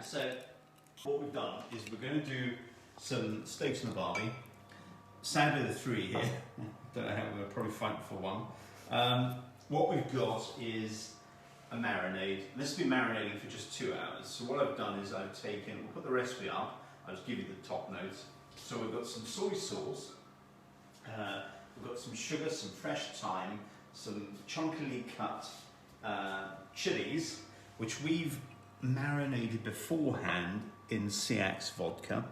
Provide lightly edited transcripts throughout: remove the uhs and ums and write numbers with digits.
So what we've done is we're going to do some steaks on the barbie. Sadly, the three here. Don't know how we're probably fighting for one. What we've got is a marinade. This will be marinating for just 2 hours. So what I've done is I've taken, we'll put the recipe up, I'll just give you the top notes. So we've got some soy sauce, we've got some sugar, some fresh thyme, some chunkily cut chillies, which we've marinated beforehand in Seax Vodka.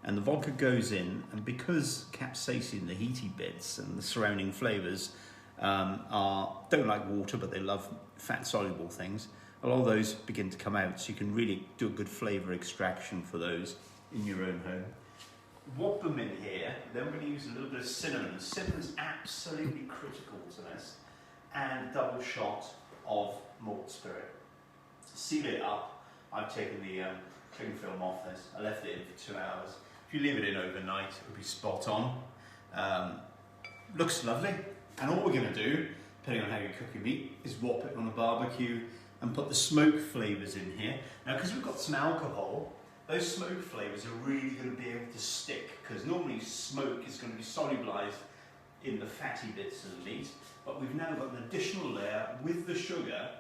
And the vodka goes in, and because capsaicin, the heaty bits and the surrounding flavours don't like water, but they love fat-soluble things, a lot of those begin to come out, so you can really do a good flavour extraction for those in your own home. Whop them in here, then we're going to use a little bit of cinnamon. Cinnamon's absolutely critical to this, and a double shot of malt spirit. Seal it up. I've taken the cling film off this. I left it in for 2 hours. If you leave it in overnight, it'll be spot on. Looks lovely. And all we're going to do, depending on how you cook your meat, is whop it on a barbecue and put the smoke flavours in here. Now, because we've got some alcohol, those smoke flavours are really going to be able to stick, because normally smoke is going to be solubilised in the fatty bits of the meat, but we've now got an additional layer with the sugar,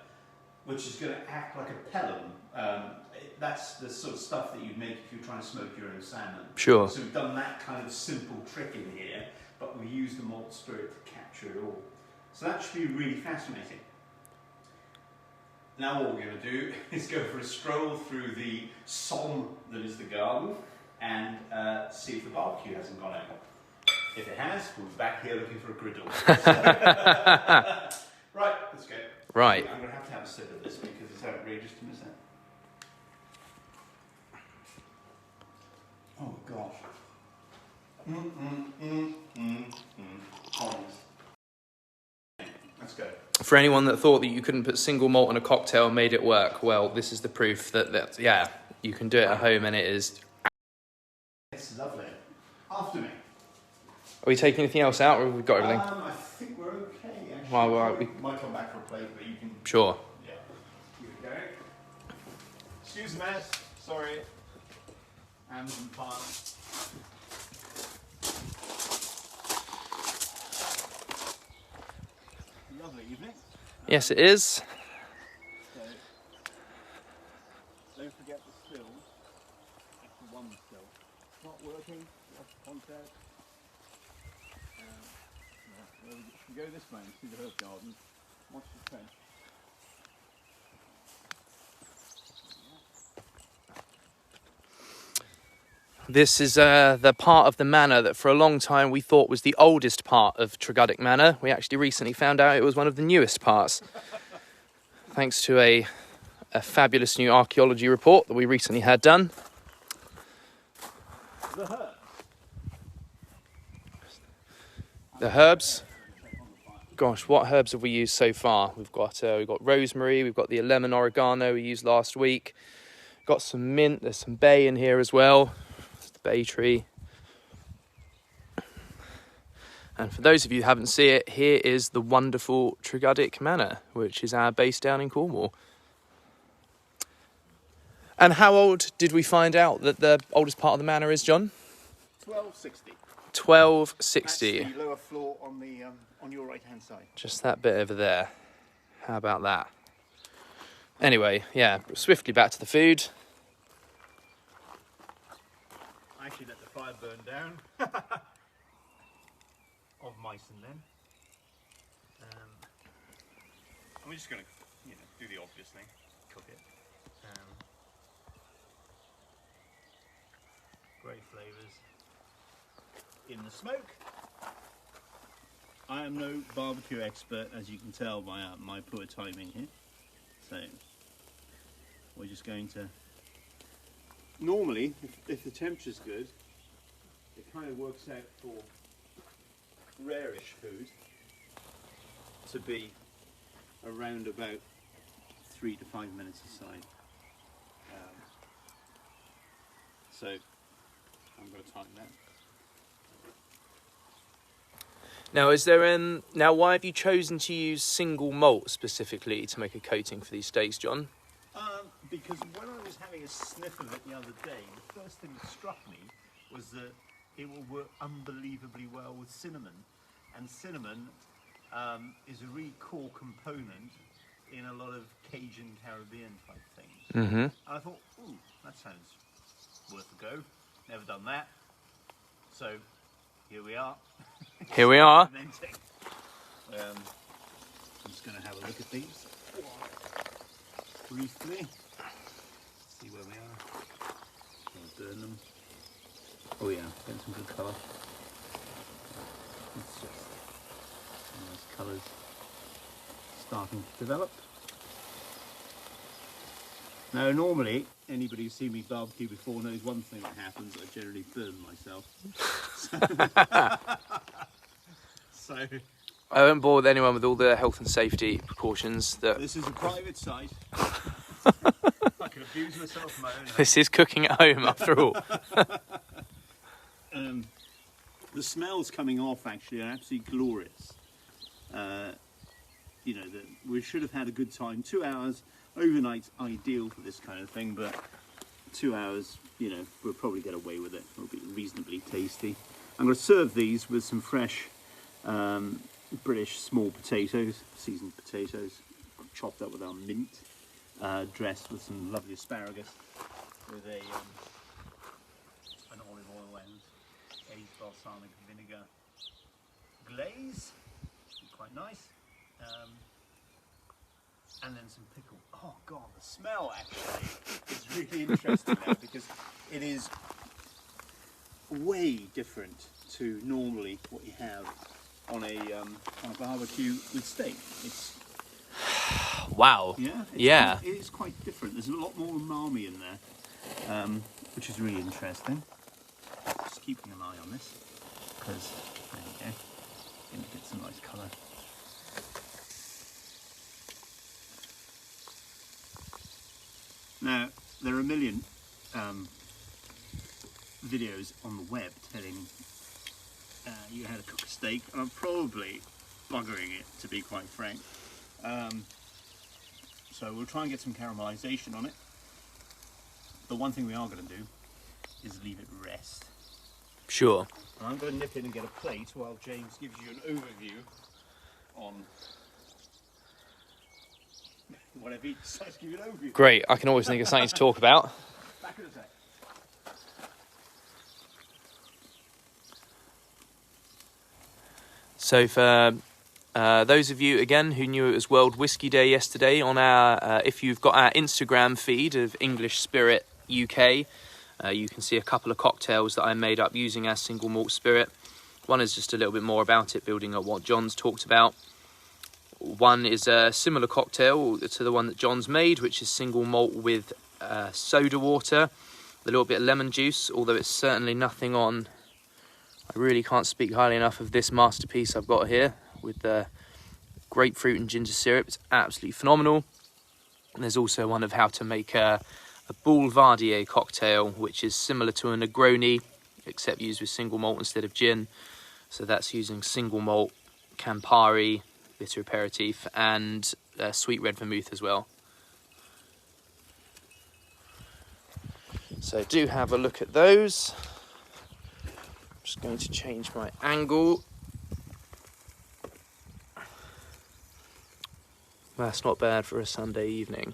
which is going to act like a pelham. That's the sort of stuff that you'd make if you're trying to smoke your own salmon. Sure. So we've done that kind of simple trick in here, but we used the malt spirit to capture it all. So that should be really fascinating. Now what we're going to do is go for a stroll through the Somme that is the garden and see if the barbecue hasn't gone out. If it has, we'll be back here looking for a griddle. Right, let's go. Right. I'm going to have a sip of this because it's outrageous to miss it. Oh gosh. Honest. Let's go. For anyone that thought that you couldn't put single malt in a cocktail and made it work, well, this is the proof that yeah, you can do it at home and it is. It's lovely. After me. Are we taking anything else out, or have we got everything? I think we're okay, actually. Well, we might come back for a plate, but you can... Sure. Yeah. Here we go. Excuse the mess. Sorry. Hands and parts. Lovely evening. Yes, it is. So, don't forget the stills. That's the one still. It's not working. That's the contact. Well, we can go this way and see the herb garden. Watch the trench. This is the part of the manor that for a long time we thought was the oldest part of Tregudick Manor. We actually recently found out it was one of the newest parts. Thanks to a fabulous new archaeology report that we recently had done. The herbs. The herbs. Gosh, what herbs have we used so far? We've got rosemary, we've got the lemon oregano we used last week. Got some mint, there's some bay in here as well. There's the bay tree. And for those of you who haven't seen it, here is the wonderful Tregudick Manor, which is our base down in Cornwall. And how old did we find out that the oldest part of the manor is, John? 1260. 1260. That's the lower floor on the on your right hand side. Just that bit over there. How about that? Anyway, yeah, swiftly back to the food. I actually let the fire burn down. Of mice and men. I'm just going to, do the obvious thing, cook it. Great flavours in the smoke. I am no barbecue expert, as you can tell by my poor timing here. So we're just going to. Normally, if the temperature's good, it kind of works out for rarish food to be around about 3 to 5 minutes aside. So I'm going to tighten that. Now, why have you chosen to use single malt specifically to make a coating for these steaks, John? Because when I was was having a sniff of it the other day, the first thing that struck me was that it will work unbelievably well with cinnamon. And cinnamon is a really core component in a lot of Cajun Caribbean type things. Mm-hmm. And I thought, ooh, that sounds worth a go. Never done that. So here we are. Here we are. I'm just going to have a look at these briefly. See where we are. I'll burn them. Oh yeah, getting some good colour. It's just nice colours starting to develop. Now normally, anybody who's seen me barbecue before knows one thing that happens, I generally burn myself. So I won't bore with anyone with all the health and safety precautions that this is a private site. I can abuse myself in my own house. this is cooking at home after all. The smells coming off actually are absolutely glorious. You know, we should have had a good time. 2 hours, overnight's ideal for this kind of thing, but 2 hours, you know, we'll probably get away with it. It'll be reasonably tasty. I'm going to serve these with some fresh British small potatoes, seasoned potatoes, chopped up with our mint, dressed with some lovely asparagus, with an olive oil and aged balsamic vinegar glaze, quite nice, and then some pickle. Oh god, the smell actually is really interesting now, because it is way different to normally what you have on a barbecue with steak. It's Wow. yeah, it is quite different. There's a lot more umami in there, which is really interesting. Just keeping an eye on this, because there you go, and it gets a nice colour. Now there are a million videos on the web telling you how to cook a steak, and I'm probably buggering it, to be quite frank. So we'll try and get some caramelisation on it. The one thing we are going to do is leave it rest. Sure. And I'm going to nip in and get a plate while James gives you an overview on whatever he decides to give you an overview. Great. I can always think of something to talk about. Back in a sec. So for those of you, again, who knew it was World Whiskey Day yesterday, on our if you've got our Instagram feed of English Spirit UK, you can see a couple of cocktails that I made up using our single malt spirit. One is just a little bit more about it, building on what John's talked about. One is a similar cocktail to the one that John's made, which is single malt with soda water, a little bit of lemon juice, although it's certainly nothing on... I really can't speak highly enough of this masterpiece I've got here with the grapefruit and ginger syrup. It's absolutely phenomenal. And there's also one of how to make a Boulevardier cocktail, which is similar to a Negroni, except used with single malt instead of gin. So that's using single malt, Campari, bitter aperitif, and sweet red vermouth as well. So do have a look at those. Just going to change my angle. That's not bad for a Sunday evening.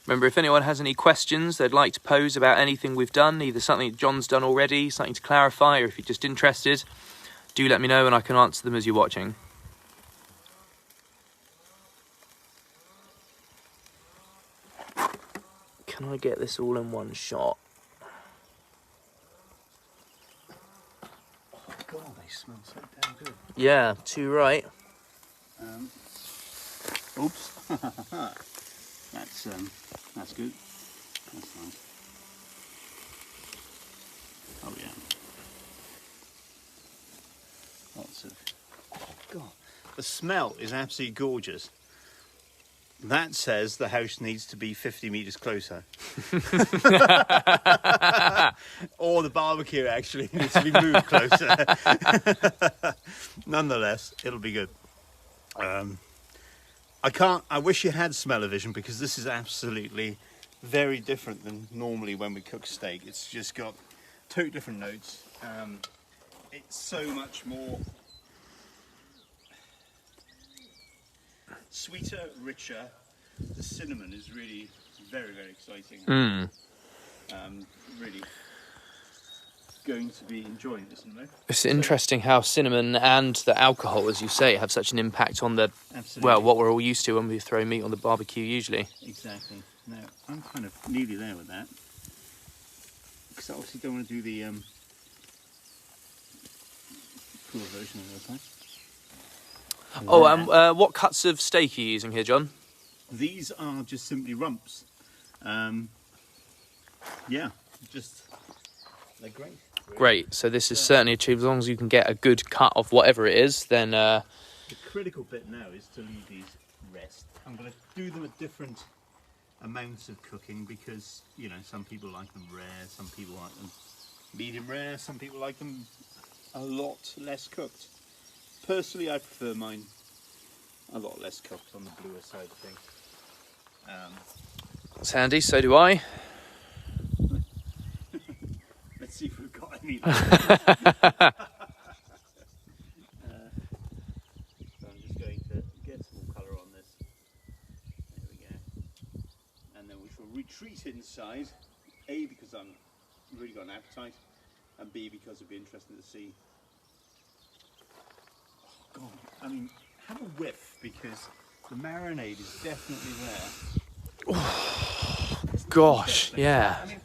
Remember, if anyone has any questions they'd like to pose about anything we've done, either something John's done already, something to clarify, or if you're just interested, do let me know and I can answer them as you're watching. Can I get this all in one shot? Oh god, they smell so damn good. Yeah, too right. Oops. That's good. That's nice. Oh yeah. Lots The smell is absolutely gorgeous. That says the house needs to be 50 metres closer. Or the barbecue actually needs to be moved closer. Nonetheless, it'll be good. I wish you had smell-o-vision, because this is absolutely very different than normally when we cook steak. It's just got two different notes. It's so much more sweeter, richer. The cinnamon is really very, very exciting. Really going to be enjoying this, isn't it? It's interesting how cinnamon and the alcohol, as you say, have such an impact on the, Absolutely. well, what we're all used to when we throw meat on the barbecue usually. Exactly. Now, I'm kind of nearly there with that, because I obviously don't want to do the full version of the time. Oh, what cuts of steak are you using here, John? These are just simply rumps. Yeah, just, they're great. Really. Great, so this is certainly achieved. As long as you can get a good cut of whatever it is, then... The critical bit now is to leave these rest. I'm going to do them at different amounts of cooking, because, you know, some people like them rare, some people like them medium rare, some people like them a lot less cooked. Personally, I prefer mine a lot less cooked, on the bluer side of things. It's handy, so do I. Let's see if we've got any. So I'm just going to get some more colour on this. There we go. And then we shall retreat inside. A, because I'm really got an appetite, and B, because it'd be interesting to see. Oh God, I mean, have a whiff, because the marinade is definitely there. Gosh, yeah. I mean,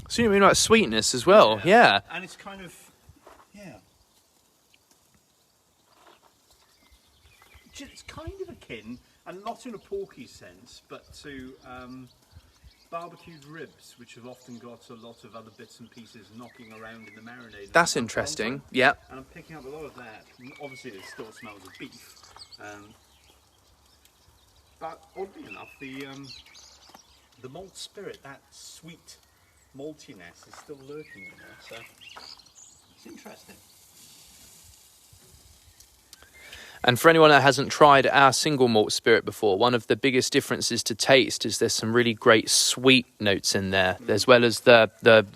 So you mean like sweetness as well? Yeah. And it's kind of, yeah. It's kind of akin, and not in a porky sense, but to barbecued ribs, which have often got a lot of other bits and pieces knocking around in the marinade. That's interesting. Yeah. And I'm picking up a lot of that. Obviously, it still smells of beef. But oddly enough, the malt spirit, that sweet maltiness, is still lurking in there. So it's interesting. And for anyone that hasn't tried our single malt spirit before, one of the biggest differences to taste is there's some really great sweet notes in there, as well as the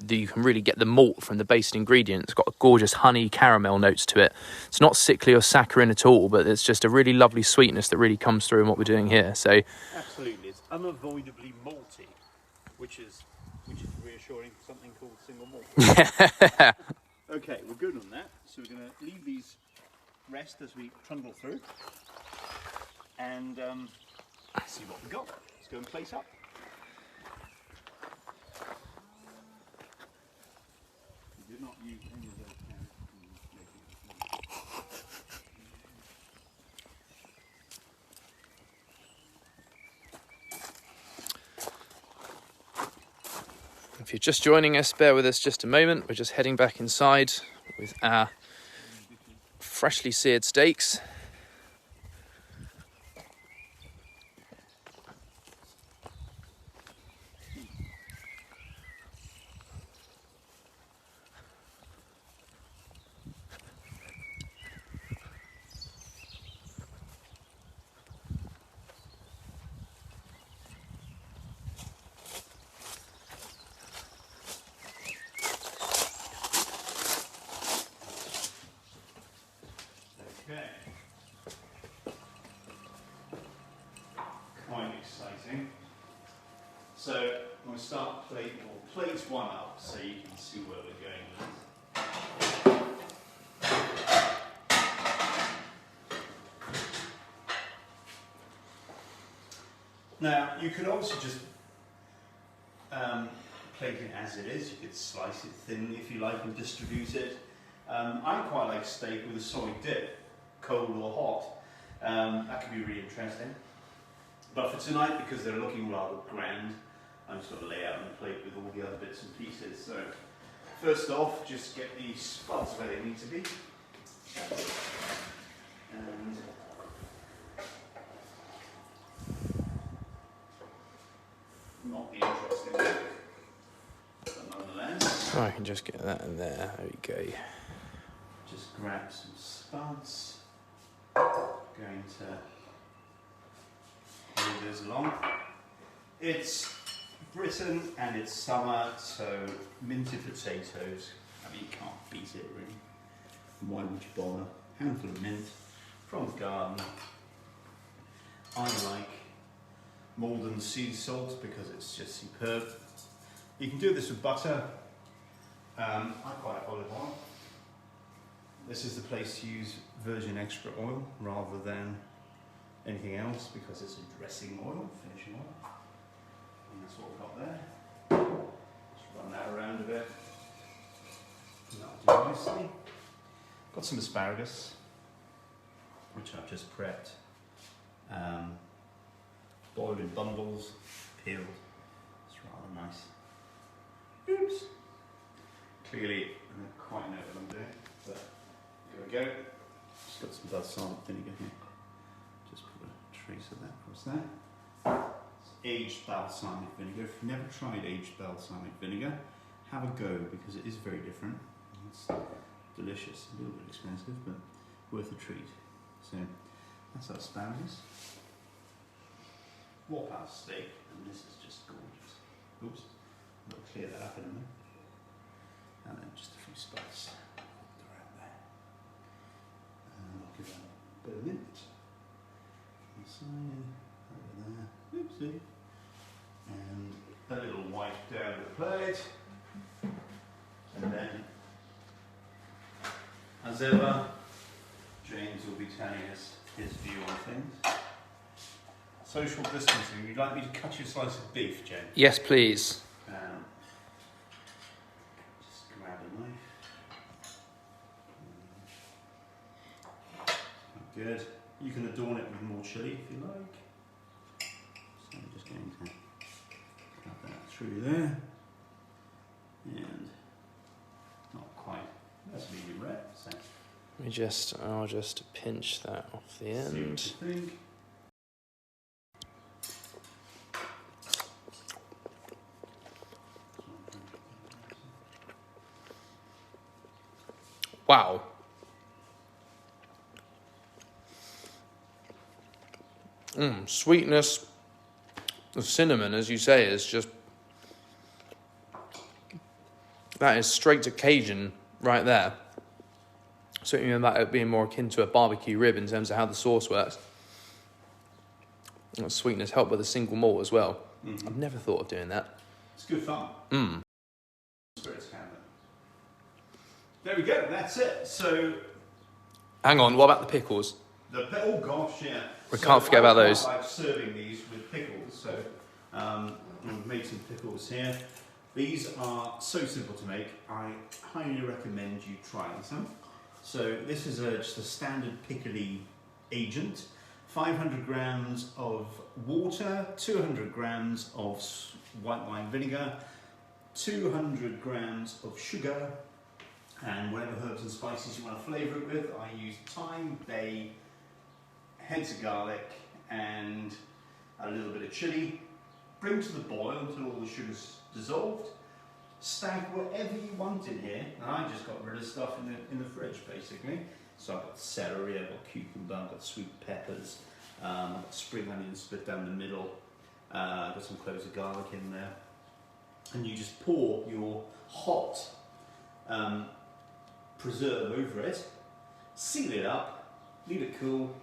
you can really get the malt from the base ingredient. It's got a gorgeous honey caramel notes to it. It's not sickly or saccharine at all, but it's just a really lovely sweetness that really comes through in what we're doing here. So absolutely, it's unavoidably malty, which is reassuring for something called single malt. Okay, we're good on that. So we're going to leave these rest as we trundle through, and see what we've got. Let's go and place up. We did not use any of those cans in making it. if you're just joining us, bear with us just a moment. We're just heading back inside with our freshly seared steaks. Okay. Quite exciting. So I'm going to start plate one up so you can see where we're going with it. Now you could also just plate it as it is. You could slice it thinly if you like and distribute it. I quite like steak with a solid dip, cold or hot. That could be really interesting. But for tonight, because they're looking rather grand, I'm just going to lay out on the plate with all the other bits and pieces. So first off, just get the spots where they need to be. And I can just get that in there. There we go. Just grab some spuds. Going to move those along. It's Britain and it's summer, so minted potatoes. I mean, you can't beat it really. Why would you bother? Handful of mint from the garden. I like Malden sea salt because it's just superb. You can do this with butter. I quite like olive oil. This is the place to use virgin extra oil rather than anything else because it's a dressing oil, finishing oil. And that's what we've got there. Just run that around a bit. And that'll do nicely. Got some asparagus, which I've just prepped. Boiled in bundles, peeled. It's rather nice. Oops. Clearly, I don't quite know what I'm doing, but here we go. Just got some balsamic vinegar here. Just put a trace of that across there. It's aged balsamic vinegar. If you've never tried aged balsamic vinegar, have a go because it is very different. It's delicious, a little bit expensive, but worth a treat. So that's our asparagus. Warpath steak, and this is just gorgeous. Oops, I'll clear that up in a minute. And then just a few spices around there. And I'll give that a bit of mint. On the side, over there. Oopsie. And a little wipe down the plate. And then, as ever, James will be telling us his view on things. Social distancing. You'd like me to cut you a slice of beef, James? Yes, please. Just grab a knife. Good. You can adorn it with more chilli if you like. So I'm just going to cut that through there. And not quite. That's medium rare. So I'll just pinch that off the see what end. you think. Wow. Sweetness of cinnamon, as you say, is just... That is straight to Cajun right there. Certainly about it being more akin to a barbecue rib in terms of how the sauce works. And sweetness helped with a single malt as well. Mm-hmm. I've never thought of doing that. It's good fun. Spirits can. There we go, that's it. So, Hang on, what about the pickles? oh gosh, yeah. We can't forget about those. I like serving these with pickles, so we've made some pickles here. These are so simple to make. I highly recommend you trying some. So this is just a standard pickly agent. 500 grams of water, 200 grams of white wine vinegar, 200 grams of sugar, and whatever herbs and spices you want to flavour it with. I use thyme, bay, heads of garlic, and a little bit of chilli. Bring to the boil until all the sugar's dissolved. Stack whatever you want in here, and I just got rid of stuff in the fridge basically. So I've got celery, I've got cucumber, I've got sweet peppers, I've got spring onions split down the middle, I've got some cloves of garlic in there. And you just pour your hot preserve over it, seal it up, leave it cool,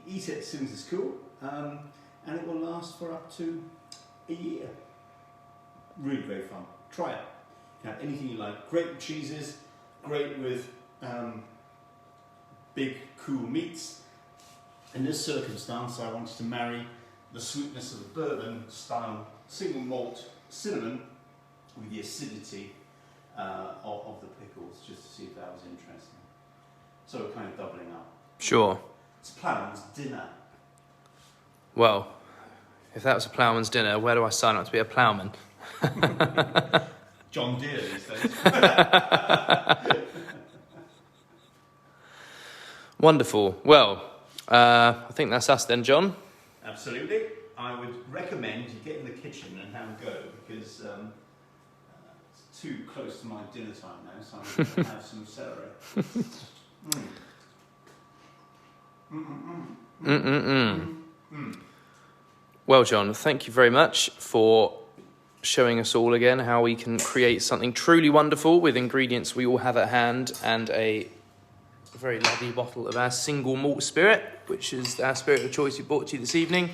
eat it as soon as it's cool, and it will last for up to a year. Really very fun. Try it. You can have anything you like. Great with cheeses, great with big cool meats. In this circumstance, I wanted to marry the sweetness of the bourbon style single malt cinnamon with the acidity of the pickles, just to see if that was interesting. So we're kind of doubling up. Sure. It's Ploughman's dinner. Well, if that was a ploughman's dinner, where do I sign up to be a ploughman? John Deere these days. Wonderful. Well, I think that's us then, John. Absolutely. I would recommend you get in the kitchen and have a go, because it's too close to my dinner time now, so I'm going to have some celery. Well, John, thank you very much for showing us all again how we can create something truly wonderful with ingredients we all have at hand and a very lovely bottle of our Single Malt Spirit, which is our spirit of choice we brought to you this evening.